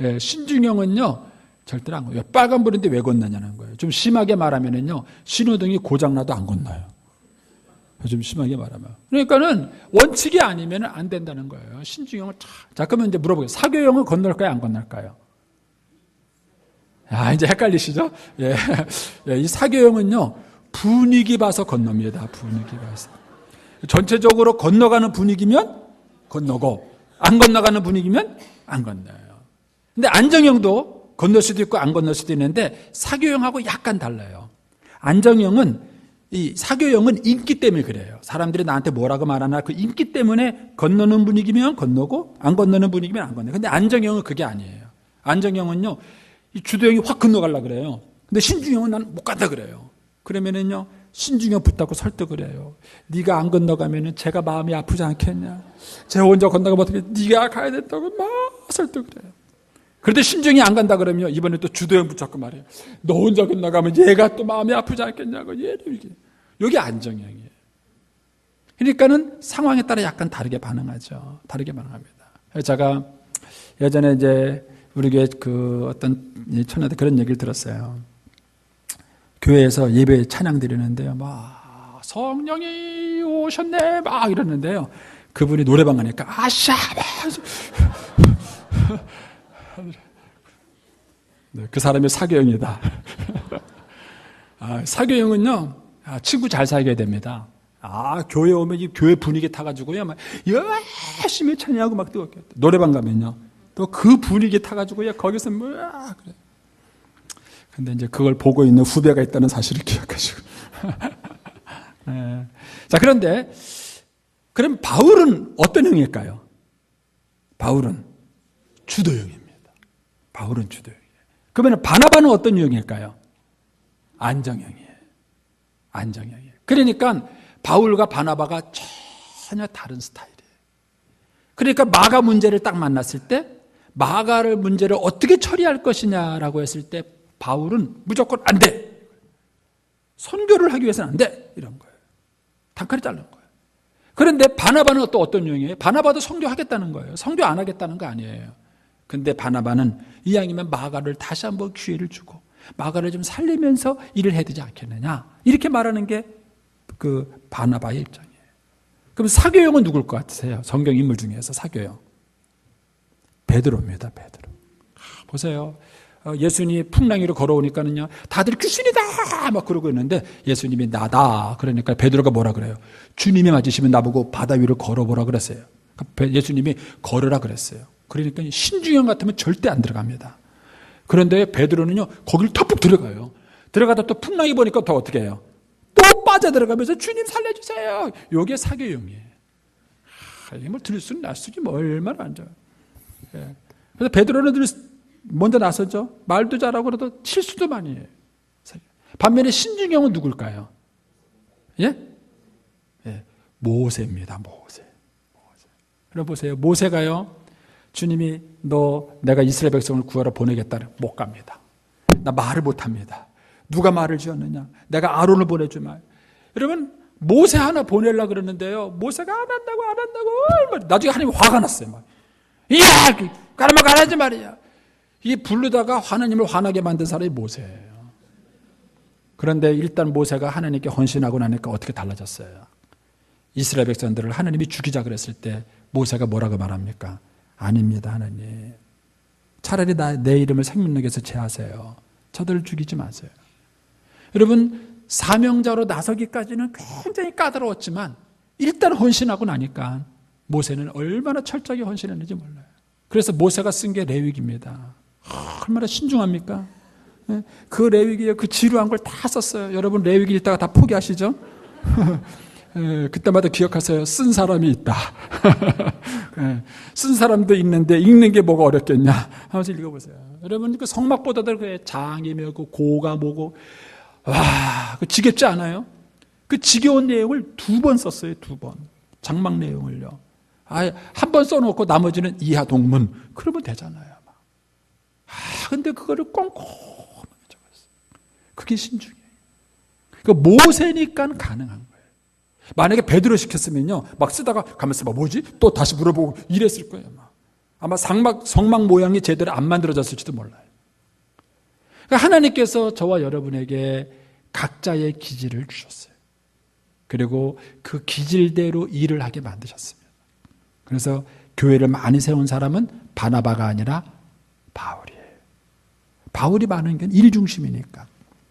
예, 신중형은요, 절대로 안 건너요. 빨간불인데 왜 건너냐는 거예요. 좀 심하게 말하면은요, 신호등이 고장나도 안 건너요. 좀 심하게 말하면. 그러니까는 원칙이 아니면 안 된다는 거예요. 신중형을 자, 그러면 이제 물어보게요. 사교형은 건널까요? 안 건널까요? 이제 헷갈리시죠? 예. 예, 이 사교형은요, 분위기 봐서 건넙니다. 분위기 봐서. 전체적으로 건너가는 분위기면 건너고, 안 건너가는 분위기면 안 건너요. 근데 안정형도 건널 수도 있고 안 건널 수도 있는데, 사교형하고 약간 달라요. 안정형은 이 사교형은 인기 때문에 그래요. 사람들이 나한테 뭐라고 말하나 그 인기 때문에 건너는 분위기면 건너고 안 건너는 분위기면 안 건너요. 근데 안정형은 그게 아니에요. 안정형은요, 이 주도형이 확 건너가려고 그래요. 근데 신중형은 난 못 간다 그래요. 그러면은요, 신중형 붙잡고 설득을 해요. 네가 안 건너가면은 제가 마음이 아프지 않겠냐. 제가 혼자 건너가면 어떻게 네가 가야 된다고 막 설득을 해요. 그런데 신중이 안 간다 그러면 이번에 또 주도형 붙잡고 말해요. 너 혼자 건너가면 얘가 또 마음이 아프지 않겠냐고. 여기 안정형이에요. 그러니까는 상황에 따라 약간 다르게 반응하죠. 다르게 반응합니다. 제가 예전에 이제 우리 교회 어떤 처녀한테 그런 얘기를 들었어요. 교회에서 예배 찬양 드리는데요. 막 성령이 오셨네 막 이러는데요. 그분이 노래방 가니까 아샤 네, 그 사람이 사교형이다. 사교형은요, 친구 잘 사귀어야 됩니다. 교회 오면 이 교회 분위기 타가지고요, 막 열심히 찬양하고 막 뜨겁게. 노래방 가면요, 또 그 분위기 타가지고요, 거기서 그래. 근데 이제 그걸 보고 있는 후배가 있다는 사실을 기억하시고. 네. 자, 그런데, 그럼 바울은 어떤 형일까요? 바울은 주도형입니다. 바울은 주도형이에요. 그러면 바나바는 어떤 유형일까요? 안정형이에요. 안정형이에요. 그러니까 바울과 바나바가 전혀 다른 스타일이에요. 그러니까 마가 문제를 딱 만났을 때 마가를 문제를 어떻게 처리할 것이냐라고 했을 때 바울은 무조건 안 돼. 선교를 하기 위해서는 안 돼. 이런 거예요. 단칼에 자르는 거예요. 그런데 바나바는 또 어떤 유형이에요? 바나바도 선교하겠다는 거예요. 선교 안 하겠다는 거 아니에요. 근데 바나바는 이왕이면 마가를 다시 한번 기회를 주고 마가를 좀 살리면서 일을 해야 되지 않겠느냐. 이렇게 말하는 게 그 바나바의 입장이에요. 그럼 사교형은 누굴 것 같으세요? 성경 인물 중에서 사교형. 베드로입니다. 베드로. 보세요. 예수님이 풍랑 위로 걸어오니까는요, 다들 귀신이다! 막 그러고 있는데 예수님이 나다. 그러니까 베드로가 뭐라 그래요? 주님이 맞으시면 나보고 바다 위로 걸어보라 그랬어요. 예수님이 걸으라 그랬어요. 그러니까 신중형 같으면 절대 안 들어갑니다. 그런데 베드로는요, 거기를 턱북 들어가요. 들어가다 또 풍랑이 보니까 더 어떻게 해요? 또 빠져들어가면서 주님 살려주세요. 요게 사교형이에요. 이게 뭐 들수록 낯쓰기 뭐 얼마나 안 좋아요. 예. 그래서 베드로는 먼저 나서죠. 말도 잘하고 그래도 실수도 많이 해요. 반면에 신중형은 누굴까요? 예? 예. 모세입니다. 모세. 그럼 보세요. 모세가요, 주님이 내가 이스라엘 백성을 구하러 보내겠다는 못 갑니다. 나 말을 못 합니다. 누가 말을 지었느냐? 내가 아론을 보내주마. 여러분, 모세 하나 보내려고 그러는데요. 모세가 안 한다고. 나중에 하나님 화가 났어요. 막. 이야! 가라마 가라지 말이야. 이 부르다가 하나님을 화나게 만든 사람이 모세예요. 그런데 일단 모세가 하나님께 헌신하고 나니까 어떻게 달라졌어요? 이스라엘 백성들을 하나님이 죽이자 그랬을 때 모세가 뭐라고 말합니까? 아닙니다, 하나님. 차라리 내 이름을 생명록에서 제하세요. 저들을 죽이지 마세요. 여러분, 사명자로 나서기까지는 굉장히 까다로웠지만 일단 헌신하고 나니까 모세는 얼마나 철저하게 헌신했는지 몰라요. 그래서 모세가 쓴 게 레위기입니다. 얼마나 신중합니까? 그 레위기에 그 지루한 걸 다 썼어요. 여러분, 레위기 읽다가 다 포기하시죠? 그때마다 기억하세요. 쓴 사람이 있다. 쓴 사람도 있는데 읽는 게 뭐가 어렵겠냐 하면서 읽어보세요. 여러분, 그 성막보다도 그 장이 뭐고 고가 뭐고 와, 그 지겹지 않아요? 그 지겨운 내용을 2번 썼어요. 2번. 장막 내용을요. 한 번 써놓고 나머지는 이하 동문. 그러면 되잖아요. 근데 그거를 꼼꼼하게 적었어요. 그게 신중이에요. 그러니까 모세니까 가능한 거예요. 만약에 베드로 시켰으면요, 막 쓰다가 가면서 뭐지? 또 다시 물어보고 이랬을 거예요. 아마 성막 모양이 제대로 안 만들어졌을지도 몰라요. 그러니까 하나님께서 저와 여러분에게 각자의 기질을 주셨어요. 그리고 그 기질대로 일을 하게 만드셨습니다. 그래서 교회를 많이 세운 사람은 바나바가 아니라 바울이에요. 바울이 많은 건 일 중심이니까.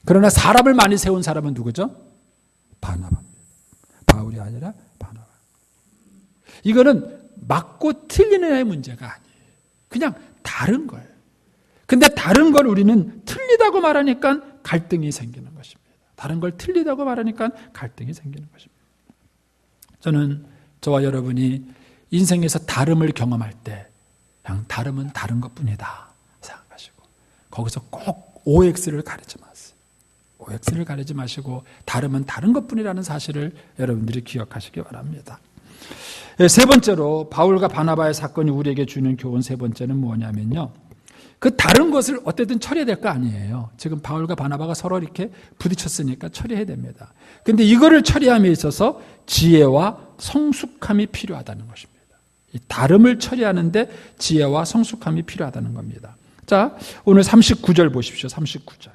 그러나 사람을 많이 세운 사람은 누구죠? 바나바입니다. 바울이 아니라 바나바. 이거는 맞고 틀리느냐의 문제가 아니에요. 그냥 다른 거예요. 근데 다른 걸 우리는 틀리다고 말하니까 갈등이 생기는 것입니다. 다른 걸 틀리다고 말하니까 갈등이 생기는 것입니다. 저는 저와 여러분이 인생에서 다름을 경험할 때 그냥 다름은 다른 것뿐이다 생각하시고 거기서 꼭 OX를 가리지 마세요. OX를 가리지 마시고 다름은 다른 것뿐이라는 사실을 여러분들이 기억하시기 바랍니다. 세 번째로 바울과 바나바의 사건이 우리에게 주는 교훈 세 번째는 뭐냐면요. 그 다른 것을 어쨌든 처리해야 될 거 아니에요. 지금 바울과 바나바가 서로 이렇게 부딪혔으니까 처리해야 됩니다. 그런데 이거를 처리함에 있어서 지혜와 성숙함이 필요하다는 것입니다. 이 다름을 처리하는데 지혜와 성숙함이 필요하다는 겁니다. 자, 오늘 39절 보십시오. 39절.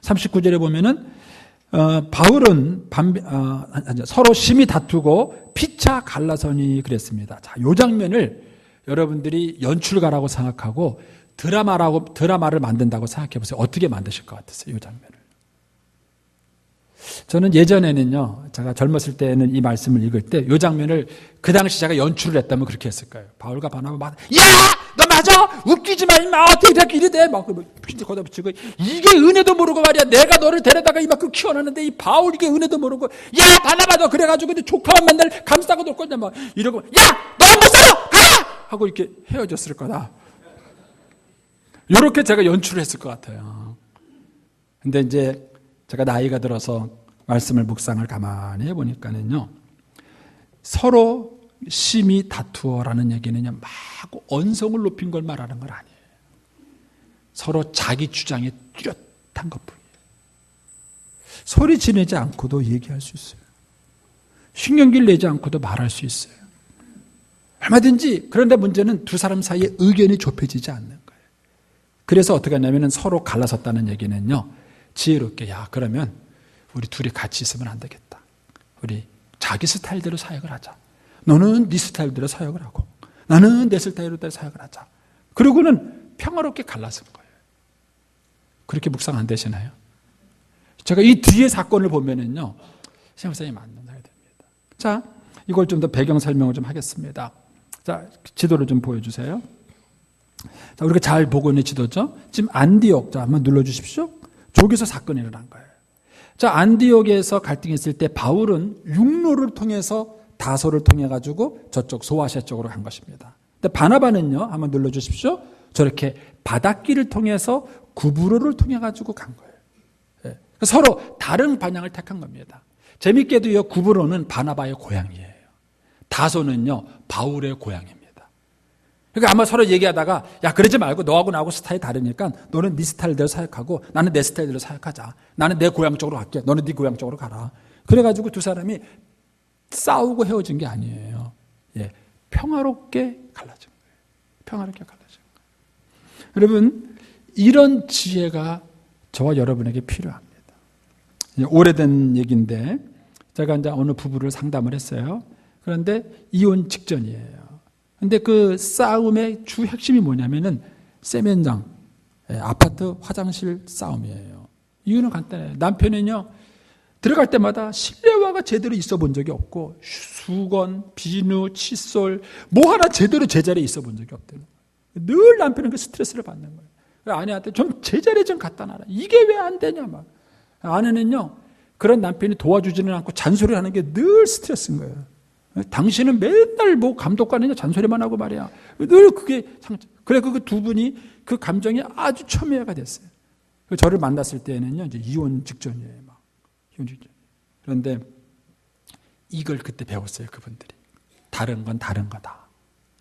39절에 보면은 바울은 서로 심히 다투고 피차 갈라서니 그랬습니다. 자, 이 장면을 여러분들이 연출가라고 생각하고 드라마를 만든다고 생각해 보세요. 어떻게 만드실 것 같으세요? 이 장면을. 저는 예전에는요, 제가 젊었을 때는 이 말씀을 읽을 때 이 장면을 그 당시 제가 연출을 했다면 그렇게 했을 거예요. 바울과 바나바 야! 너 맞아! 웃기지 마! 임마! 어떻게 이렇게 이래 돼? 막 핀지 거다 붙이고 이게 은혜도 모르고 말이야. 내가 너를 데려다가 이만큼 키워놨는데 이 바울 이게 은혜도 모르고 야! 바나바 너 그래가지고 조카만 맨날 감싸고 놀 거냐 막 이러고 야! 너 못 살아! 가! 하고 이렇게 헤어졌을 거다. 이렇게 제가 연출을 했을 것 같아요. 근데 이제 제가 나이가 들어서 말씀을 묵상을 가만히 해보니까는요, 서로 심히 다투어라는 얘기는요, 막 언성을 높인 걸 말하는 건 아니에요. 서로 자기 주장에 뚜렷한 것뿐이에요. 소리 지르지 않고도 얘기할 수 있어요. 신경질 내지 않고도 말할 수 있어요. 얼마든지. 그런데 문제는 두 사람 사이에 의견이 좁혀지지 않는 거예요. 그래서 어떻게 하냐면 서로 갈라섰다는 얘기는요, 지혜롭게 야 그러면 우리 둘이 같이 있으면 안 되겠다. 우리 자기 스타일대로 사역을 하자. 너는 네 스타일대로 사역을 하고 나는 내 스타일대로 사역을 하자. 그러고는 평화롭게 갈라선 거예요. 그렇게 묵상 안 되시나요? 제가 이 뒤에 사건을 보면은요, 생각이 맞는 사람이 됩니다. 자, 이걸 좀 더 배경 설명을 좀 하겠습니다. 자, 지도를 좀 보여주세요. 자, 우리가 잘 보고 있는 지도죠? 지금 안디옥, 자, 한번 눌러주십시오. 저기서 사건이 일어난 거예요. 자, 안디옥에서 갈등이 있을 때 바울은 육로를 통해서 다소를 통해 가지고 저쪽 소아시아 쪽으로 간 것입니다. 근데 바나바는요, 한번 눌러주십시오. 저렇게 바닷길을 통해서 구브로를 통해 가지고 간 거예요. 예. 서로 다른 방향을 택한 겁니다. 재밌게도요, 구브로는 바나바의 고향이에요. 다소는요, 바울의 고향입니다. 그러니까 아마 서로 얘기하다가 야 그러지 말고 너하고 나하고 스타일이 다르니까 너는 네 스타일대로 사역하고 나는 내 스타일대로 사역하자. 나는 내 고향 쪽으로 갈게. 너는 네 고향 쪽으로 가라. 그래가지고 두 사람이 싸우고 헤어진 게 아니에요. 예, 평화롭게 갈라진 거예요. 평화롭게 갈라진 거예요. 여러분, 이런 지혜가 저와 여러분에게 필요합니다. 오래된 얘기인데 제가 이제 어느 부부를 상담을 했어요. 그런데 이혼 직전이에요. 근데 그 싸움의 주 핵심이 뭐냐면은 세면장, 아파트 화장실 싸움이에요. 이유는 간단해요. 남편은요, 들어갈 때마다 실내화가 제대로 있어 본 적이 없고, 수건, 비누, 칫솔, 뭐 하나 제대로 제자리에 있어 본 적이 없대요. 늘 남편은 그 스트레스를 받는 거예요. 아내한테 좀 제자리에 좀 갖다 놔라. 이게 왜 안 되냐, 막. 아내는요, 그런 남편이 도와주지는 않고 잔소리를 하는 게 늘 스트레스인 거예요. 당신은 맨날 뭐 감독관이냐 잔소리만 하고 말이야. 늘 그게 상처. 그래 그 두 분이 그 감정이 아주 첨예가 됐어요. 저를 만났을 때는요, 이제 이혼 직전이에요. 막. 이혼 직전. 그런데 이걸 그때 배웠어요, 그분들이. 다른 건 다른 거다.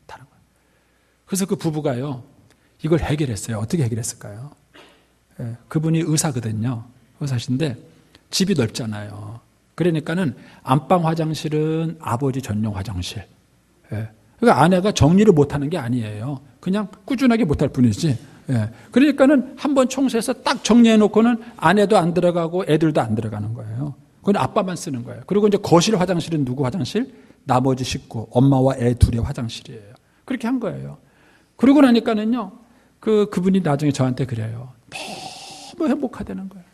다른 거. 그래서 그 부부가요, 이걸 해결했어요. 어떻게 해결했을까요? 예, 그분이 의사거든요. 의사신데 집이 넓잖아요. 그러니까는 안방 화장실은 아버지 전용 화장실. 예. 그러니까 아내가 정리를 못하는 게 아니에요. 그냥 꾸준하게 못할 뿐이지. 예. 그러니까는 한번 청소해서 딱 정리해놓고는 아내도 안 들어가고 애들도 안 들어가는 거예요. 그건 아빠만 쓰는 거예요. 그리고 이제 거실 화장실은 누구 화장실? 나머지 식구, 엄마와 애 둘의 화장실이에요. 그렇게 한 거예요. 그러고 나니까는요, 그분이 나중에 저한테 그래요. 너무 행복하다는 거예요.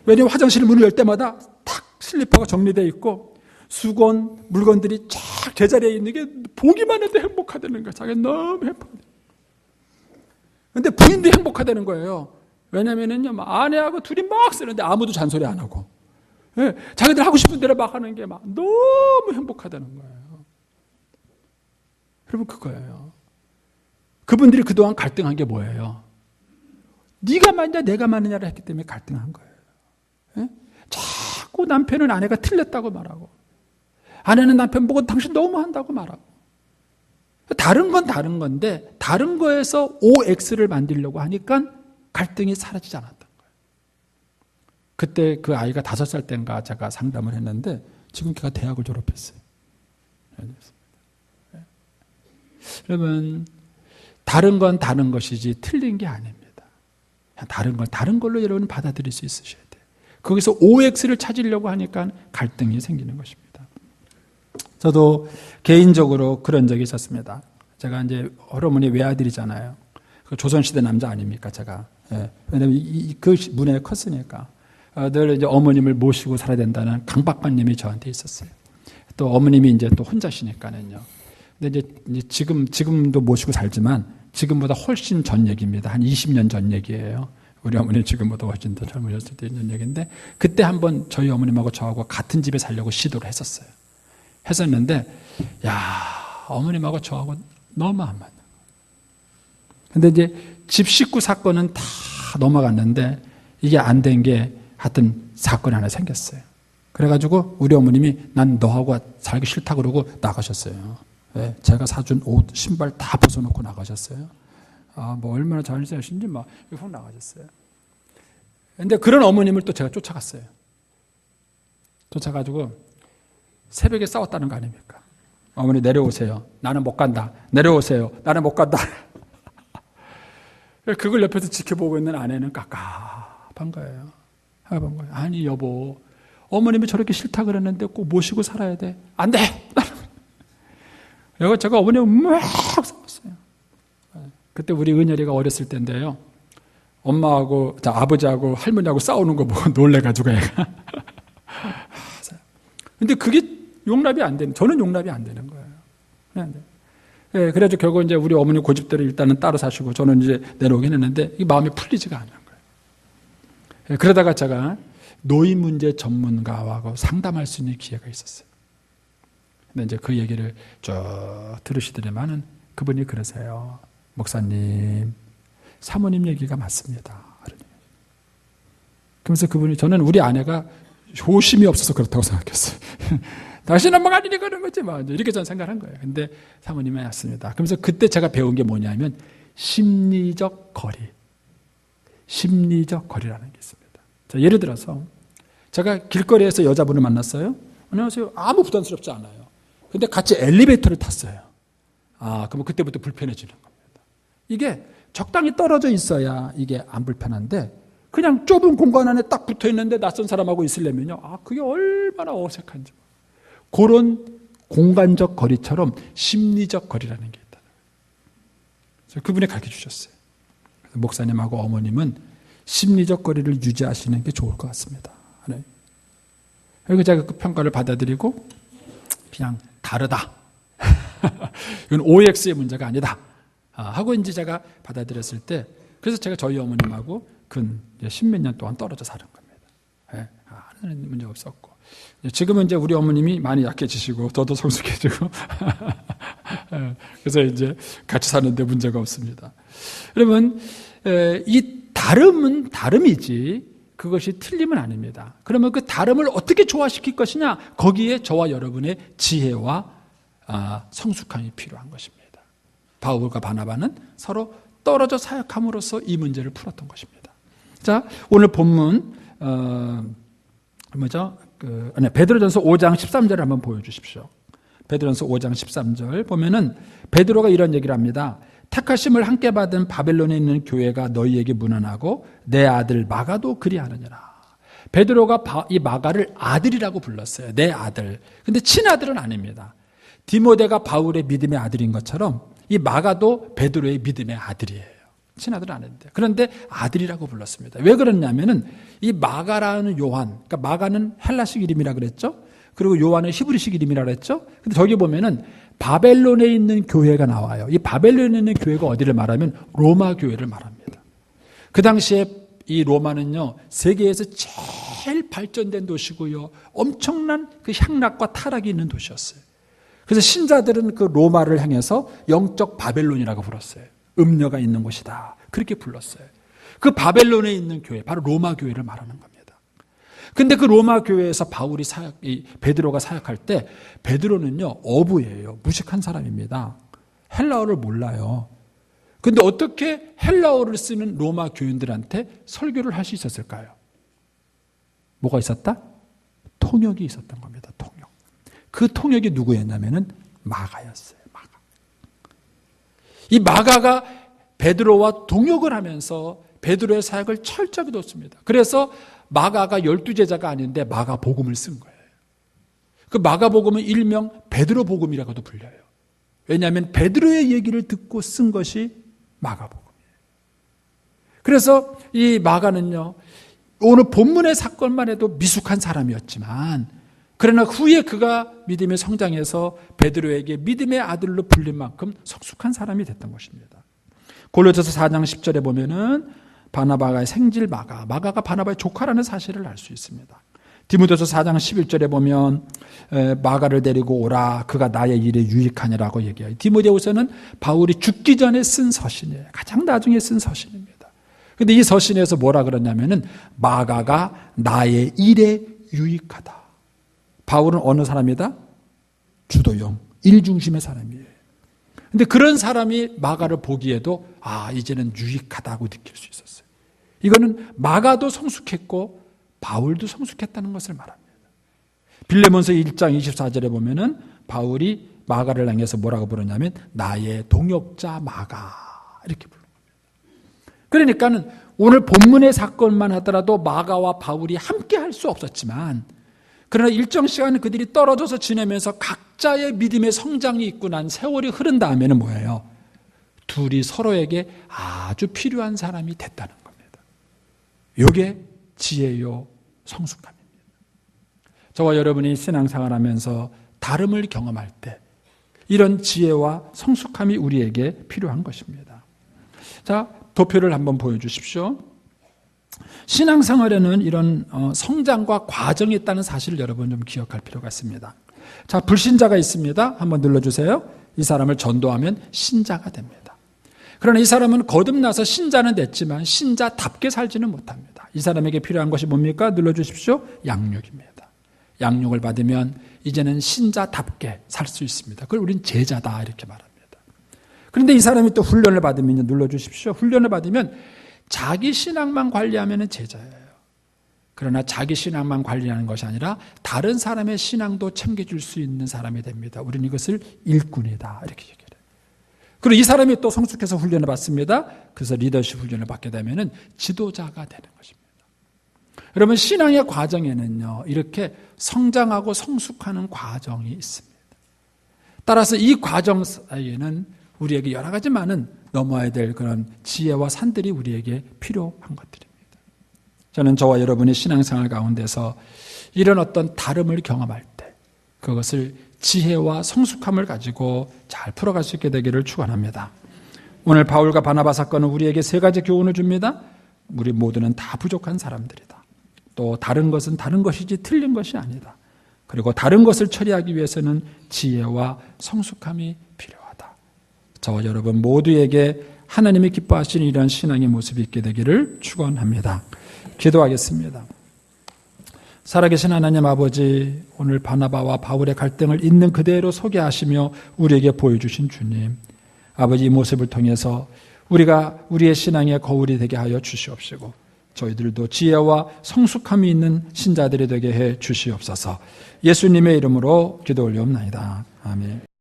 왜냐면 화장실 문을 열 때마다 탁 슬리퍼가 정리되어 있고 수건, 물건들이 쫙 제자리에 있는 게 보기만 해도 행복하다는 거예요. 자기가 너무 행복하다. 근데 부인도 행복하다는 거예요. 왜냐면은요, 아내하고 둘이 막 쓰는데 아무도 잔소리 안 하고. 예, 자기들 하고 싶은 대로 막 하는 게 막 너무 행복하다는 거예요. 여러분, 그거예요. 그분들이 그동안 갈등한 게 뭐예요? 네가 맞냐 내가 맞느냐를 했기 때문에 갈등한 거예요. 예? 자꾸 남편은 아내가 틀렸다고 말하고 아내는 남편 보고 당신 너무 한다고 말하고 다른 건 다른 건데 다른 거에서 OX를 만들려고 하니까 갈등이 사라지지 않았던 거예요. 그때 그 아이가 5살 때인가 제가 상담을 했는데 지금 걔가 대학을 졸업했어요. 여러분, 다른 건 다른 것이지 틀린 게 아닙니다. 다른 건 다른 걸로 여러분 받아들일 수 있으셔야 돼요. 거기서 OX를 찾으려고 하니까 갈등이 생기는 것입니다. 저도 개인적으로 그런 적이 있었습니다. 제가 이제 어머니 외아들이잖아요. 조선시대 남자 아닙니까, 제가. 예. 왜냐면 그 문화에 컸으니까. 늘 이제 어머님을 모시고 살아야 된다는 강박관념이 저한테 있었어요. 또 어머님이 이제 또 혼자시니까는요. 근데 이제 지금도 모시고 살지만 지금보다 훨씬 전 얘기입니다. 한 20년 전 얘기예요. 우리 어머니 지금보다 훨씬 더 젊으셨을 때 있는 얘기인데 그때 한번 저희 어머님하고 저하고 같은 집에 살려고 시도를 했었어요. 했었는데 어머님하고 저하고 너무 안 맞는 거예요. 근데 이제 집 식구 사건은 다 넘어갔는데 이게 안 된 게 하여튼 사건이 하나 생겼어요. 그래가지고 우리 어머님이 난 너하고 살기 싫다 그러고 나가셨어요. 네, 제가 사준 옷, 신발 다 벗어놓고 나가셨어요. 뭐 얼마나 잘하신지 막 훅 나가셨어요. 근데 그런 어머님을 또 제가 쫓아갔어요. 쫓아가지고 새벽에 싸웠다는 거 아닙니까? 어머니 내려오세요. 나는 못 간다. 내려오세요. 나는 못 간다. 그걸 옆에서 지켜보고 있는 아내는 깝깝한 거예요. 아니 여보, 어머님이 저렇게 싫다 그랬는데 꼭 모시고 살아야 돼. 안 돼. 그리고 제가 어머님을 막 싸웠어요. 그때 우리 은열이가 어렸을 때인데요. 엄마하고 아버지하고 할머니하고 싸우는 거 보고 놀래가지고 애가. 근데 그게 용납이 안 되는, 저는 용납이 안 되는 거예요. 안 돼. 예, 그래가지고 결국 이제 우리 어머니 고집대로 일단은 따로 사시고 저는 이제 내려오긴 했는데 이 마음이 풀리지가 않은 거예요. 예, 그러다가 제가 노인 문제 전문가하고 상담할 수 있는 기회가 있었어요. 근데 이제 그 얘기를 쭉 들으시더니만은 그분이 그러세요. 목사님, 사모님 얘기가 맞습니다. 그러면서 그분이, 저는 우리 아내가 효심이 없어서 그렇다고 생각했어요. 당신은 뭐 아니니 그런 거지 뭐 이렇게 저는 생각한 거예요. 근데 사모님이 맞습니다. 그러면서 그때 제가 배운 게 뭐냐면 심리적 거리. 심리적 거리라는 게 있습니다. 자, 예를 들어서 제가 길거리에서 여자분을 만났어요. 안녕하세요. 아무 부담스럽지 않아요. 근데 같이 엘리베이터를 탔어요. 그러면 그때부터 불편해지는 겁니다. 이게 적당히 떨어져 있어야 이게 안 불편한데 그냥 좁은 공간 안에 딱 붙어 있는데 낯선 사람하고 있으려면요. 그게 얼마나 어색한지. 그런 공간적 거리처럼 심리적 거리라는 게 있다. 그래서 그분이 가르쳐 주셨어요. 그래서 목사님하고 어머님은 심리적 거리를 유지하시는 게 좋을 것 같습니다. 네. 그리고 제가 그 평가를 받아들이고 그냥 다르다. 이건 OX의 문제가 아니다. 하고 이제 제가 받아들였을 때 그래서 제가 저희 어머님하고 근 10몇 년 동안 떨어져 사는 겁니다. 네. 하는 문제 없었고 지금은 이제 우리 어머님이 많이 약해지시고 저도 성숙해지고 그래서 이제 같이 사는데 문제가 없습니다. 여러분 이 다름은 다름이지 그것이 틀림은 아닙니다. 그러면 그 다름을 어떻게 조화시킬 것이냐? 거기에 저와 여러분의 지혜와 성숙함이 필요한 것입니다. 바울과 바나바는 서로 떨어져 사역함으로써 이 문제를 풀었던 것입니다. 자, 오늘 본문 베드로전서 5장 13절을 한번 보여주십시오. 베드로전서 5장 13절 보면은 베드로가 이런 얘기를 합니다. 택하심을 함께 받은 바벨론에 있는 교회가 너희에게 문안하고 내 아들 마가도 그리하느니라. 베드로가 이 마가를 아들이라고 불렀어요. 내 아들. 근데 친아들은 아닙니다. 디모데가 바울의 믿음의 아들인 것처럼 이 마가도 베드로의 믿음의 아들이에요. 친아들은 아닌데. 그런데 아들이라고 불렀습니다. 왜 그랬냐면은 이 마가라는 요한, 그러니까 마가는 헬라식 이름이라 그랬죠. 그리고 요한은 히브리식 이름이라 그랬죠. 근데 저기 보면은 바벨론에 있는 교회가 나와요. 이 바벨론에 있는 교회가 어디를 말하면 로마 교회를 말합니다. 그 당시에 이 로마는요, 세계에서 제일 발전된 도시고요, 엄청난 그 향락과 타락이 있는 도시였어요. 그래서 신자들은 그 로마를 향해서 영적 바벨론이라고 불렀어요. 음녀가 있는 곳이다. 그렇게 불렀어요. 그 바벨론에 있는 교회, 바로 로마 교회를 말하는 겁니다. 근데 그 로마 교회에서 베드로가 사역할 때 베드로는요, 어부예요. 무식한 사람입니다. 헬라어를 몰라요. 근데 어떻게 헬라어를 쓰는 로마 교인들한테 설교를 할 수 있었을까요? 뭐가 있었다? 통역이 있었던 겁니다. 통역. 그 통역이 누구였냐면은 마가였어요. 마가. 이 마가가 베드로와 동역을 하면서 베드로의 사역을 철저하게 돕습니다. 그래서 마가가 12제자가 아닌데 마가복음을 쓴 거예요. 그 마가복음은 일명 베드로복음이라고도 불려요. 왜냐하면 베드로의 얘기를 듣고 쓴 것이 마가복음이에요. 그래서 이 마가는요, 오늘 본문의 사건만 해도 미숙한 사람이었지만 그러나 후에 그가 믿음의 성장해서 베드로에게 믿음의 아들로 불린 만큼 성숙한 사람이 됐던 것입니다. 골로새서 4장 10절에 보면은 바나바의 생질 마가가 바나바의 조카라는 사실을 알 수 있습니다. 디모데서 4장 11절에 보면 마가를 데리고 오라 그가 나의 일에 유익하니라고 얘기해요. 디모데후서는 바울이 죽기 전에 쓴 서신이에요. 가장 나중에 쓴 서신입니다. 그런데 이 서신에서 뭐라 그러냐면은 마가가 나의 일에 유익하다. 바울은 어느 사람이다? 주도형, 일중심의 사람이에요. 근데 그런 사람이 마가를 보기에도 이제는 유익하다고 느낄 수 있었어요. 이거는 마가도 성숙했고 바울도 성숙했다는 것을 말합니다. 빌레몬서 1장 24절에 보면은 바울이 마가를 향해서 뭐라고 부르냐면 나의 동역자 마가 이렇게 부릅니다. 그러니까는 오늘 본문의 사건만 하더라도 마가와 바울이 함께 할 수 없었지만 그러나 일정 시간 그들이 떨어져서 지내면서 각자의 믿음의 성장이 있고 난 세월이 흐른 다음에는 뭐예요? 둘이 서로에게 아주 필요한 사람이 됐다는 겁니다. 이게 지혜요 성숙함입니다. 저와 여러분이 신앙생활하면서 다름을 경험할 때 이런 지혜와 성숙함이 우리에게 필요한 것입니다. 자, 도표를 한번 보여주십시오. 신앙생활에는 이런 성장과 과정이 있다는 사실을 여러분 좀 기억할 필요가 있습니다. 자, 불신자가 있습니다. 한번 눌러주세요. 이 사람을 전도하면 신자가 됩니다. 그러나 이 사람은 거듭나서 신자는 됐지만 신자답게 살지는 못합니다. 이 사람에게 필요한 것이 뭡니까? 눌러주십시오. 양육입니다. 양육을 받으면 이제는 신자답게 살 수 있습니다. 그걸 우린 제자다 이렇게 말합니다. 그런데 이 사람이 또 훈련을 받으면 눌러주십시오. 훈련을 받으면 자기 신앙만 관리하면 제자예요. 그러나 자기 신앙만 관리하는 것이 아니라 다른 사람의 신앙도 챙겨줄 수 있는 사람이 됩니다. 우리는 이것을 일꾼이다 이렇게 얘기해요. 그리고 이 사람이 또 성숙해서 훈련을 받습니다. 그래서 리더십 훈련을 받게 되면 지도자가 되는 것입니다. 여러분 신앙의 과정에는요 이렇게 성장하고 성숙하는 과정이 있습니다. 따라서 이 과정 사이에는 우리에게 여러 가지 많은 넘어야 될 그런 지혜와 산들이 우리에게 필요한 것들입니다. 저는 저와 여러분의 신앙생활 가운데서 이런 어떤 다름을 경험할 때 그것을 지혜와 성숙함을 가지고 잘 풀어갈 수 있게 되기를 축원합니다. 오늘 바울과 바나바 사건은 우리에게 세 가지 교훈을 줍니다. 우리 모두는 다 부족한 사람들이다. 또 다른 것은 다른 것이지 틀린 것이 아니다. 그리고 다른 것을 처리하기 위해서는 지혜와 성숙함이 필요하다. 저와 여러분 모두에게 하나님이 기뻐하시는 이러한 신앙의 모습이 있게 되기를 축원합니다. 기도하겠습니다. 살아계신 하나님 아버지, 오늘 바나바와 바울의 갈등을 있는 그대로 소개하시며 우리에게 보여주신 주님, 아버지 이 모습을 통해서 우리가 우리의 신앙의 거울이 되게 하여 주시옵시고 저희들도 지혜와 성숙함이 있는 신자들이 되게 해 주시옵소서. 예수님의 이름으로 기도 올리옵나이다. 아멘.